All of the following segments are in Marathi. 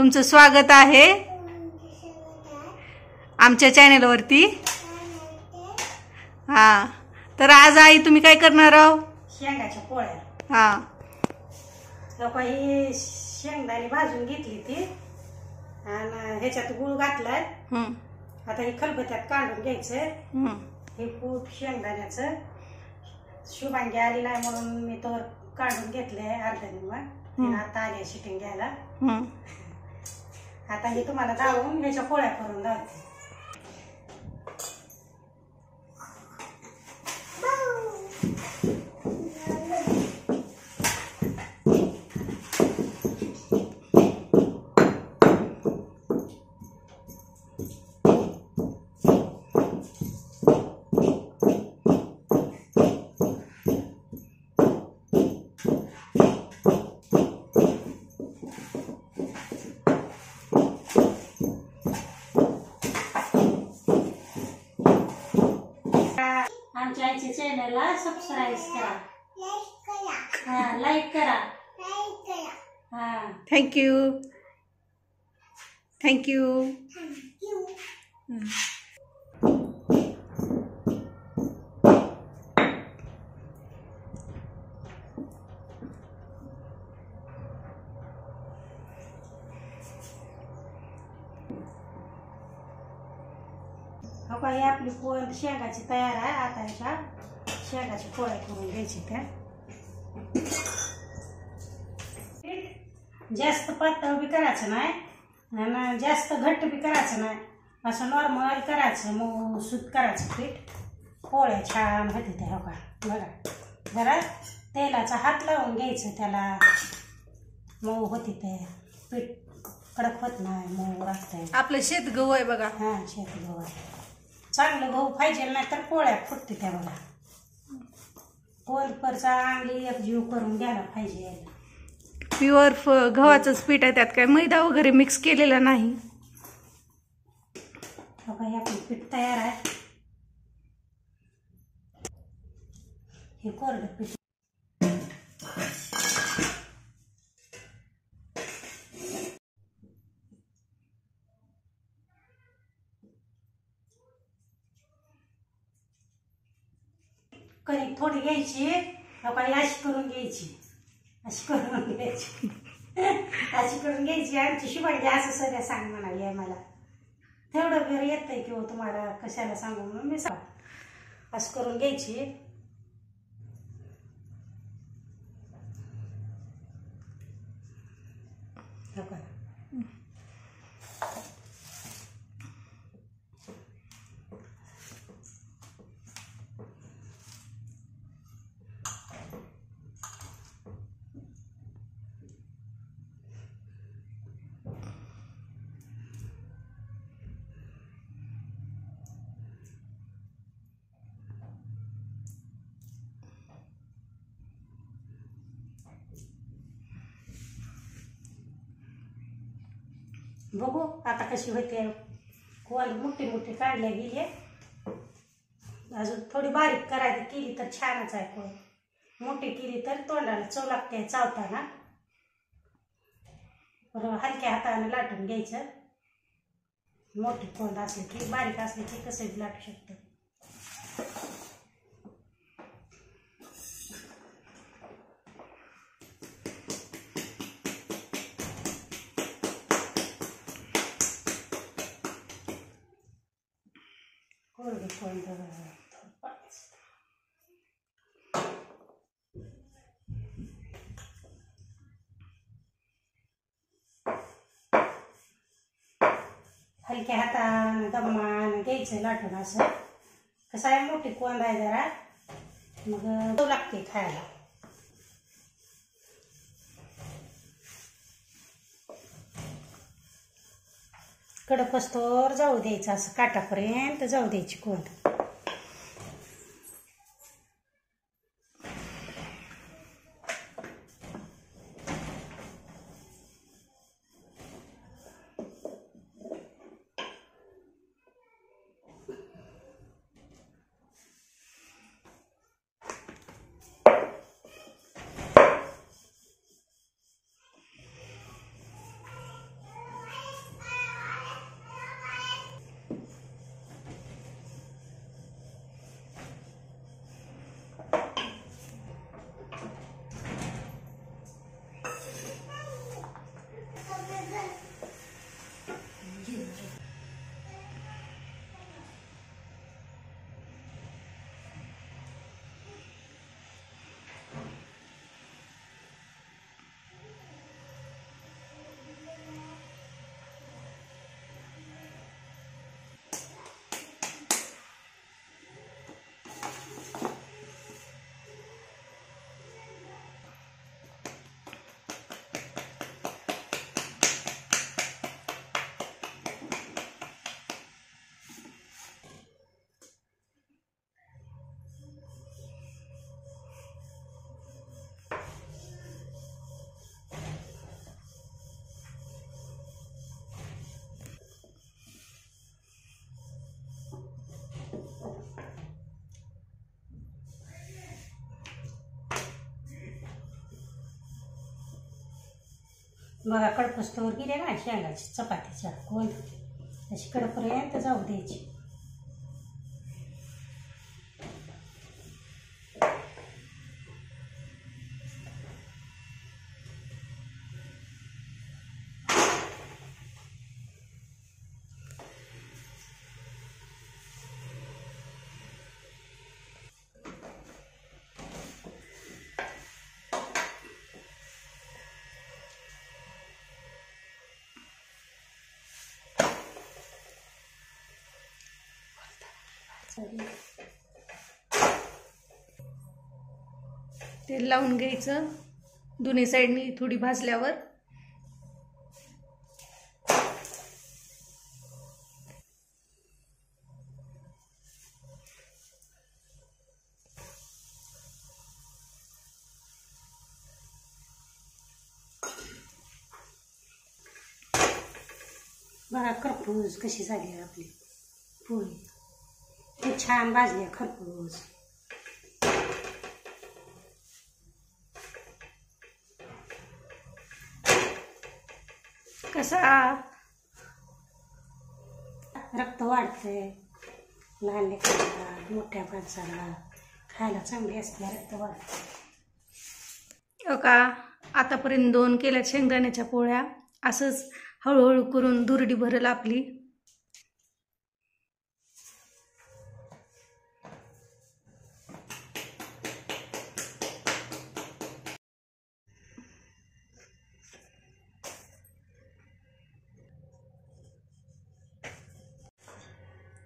तुमचं स्वागत आहे आमच्या चॅनलवरती। हा, तर आज आई तुम्ही काय करणार आहो? शेंगाच्या पोळ्या। हा, लोक ही शेंगदाणे भाजून घेतली ती आणि ह्याच्यात गुळ घातलाय। आता हे खलबत्त्यात काढून घ्यायचं। हे कूट शेंगदाण्याचं शुभांगी आली नाही म्हणून मी तो काढून घेतलंय अर्धा निम्मा। आता आली शिटिंग घ्यायला। आता हे तुम्हाला दावून ह्याच्या पोळ्या करून दावते। आमच्या आईच्या चॅनलला सबस्क्राईब करा, लाईक करा। Thank you thank you. ही आपली पोळ शेंगाची तयार आहे। आता ह्याच्या शेंगाची पोळ्या करून घ्यायची। त्या जास्त पातळ बी करायचं नाही आणि जास्त घट्ट बी करायचं नाही, असं नॉर्मल करायचं। मऊ सूत करायचं पीठ। पोळ्या छान होते त्या। हो का, बघा जरा तेलाचा हात लावून घ्यायचं त्याला, मऊ होते ते पीठ, कडक होत नाही, मऊ राहतंय। आपलं शेत गहू आहे बघा। हा, शेत गहू आहे। चांगलं गहू पाहिजे नाही तर पोळ्या फुटते त्या। बघा कोलपरचा अंगली एक जीव करून घ्यायला पाहिजे। प्युअर गव्हाचंच पीठ आहे, त्यात काय मैदा वगैरे मिक्स केलेला नाही। हे आपलं पीठ तयार आहे। हे कोरडं पीठ कणिक थोडी घ्यायची, अशी करून घ्यायची, अशी करून घ्यायची, अशी करून घ्यायची। आमची शुभांगी असं सगळं सांग म्हणाली आहे मला, तेवढं वेळ येतंय किंवा तुम्हाला कशाला सांगू म्हणून मी सांग। असं करून घ्यायची। बघू आता कशी होते। कोण मोठी मोठी काढल्या गेली, अजून थोडी बारीक करायची केली तर छानच आहे। कोण मोठी केली तर तोंडाला चव लागते चावताना। हलक्या हाताने लाटून घ्यायचं। मोठी कोंड असली की, बारीक असली की कसं लाटू शकतो। हलक्या हाताने दमाने घ्यायचं लाटून। असं कसं आहे, मोठी कोंड आहे जरा, मग चव लागते खायला। कडक असतोवर जाऊ द्यायचं, असं काटापर्यंत जाऊ द्यायची कोंड। बघा कडपस्तवर गेले ना शेंगाची चपातीच्या कोण अशी कडपर्यंत जाऊ द्यायची. तेल लावून घ्यायचं दोन्ही साईडनी थोडी भाजल्यावर. बघा खरपूस कशी झाली आपली पोळी. खूप छान भाजली खरपूस. कसा रक्त वाढतंय लहान लेकराला मोठ्या माणसाला खायला चांगली असते रक्त वाढते. का आतापर्यंत 2 केल्या शेंगदाण्याच्या पोळ्या. असंच हळूहळू करून दुरडी भरेल आपली.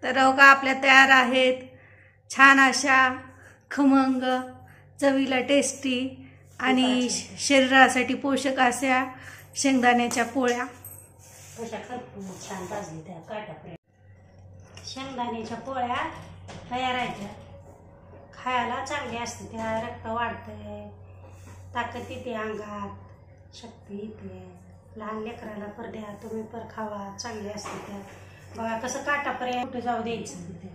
तर का आपल्या तयार आहेत छान अशा खमंग चवीला टेस्टी आणि शरीरासाठी पोषक अशा शेंगदाण्याच्या पोळ्या. कशा खरपूस छान भाजली त्या काटापर्यंत. शेंगदाण्याच्या पोळ्या तयार आहेत. खायला चांगली असते. त्या रक्त वाढतंय, ताकद येते अंगात, शक्ती येते. लहान लेकराला पर द्या तुम्ही पर खावा चांगली असते त्या. बघा कसं काटापर्यंत कुठे जाऊ द्यायचं.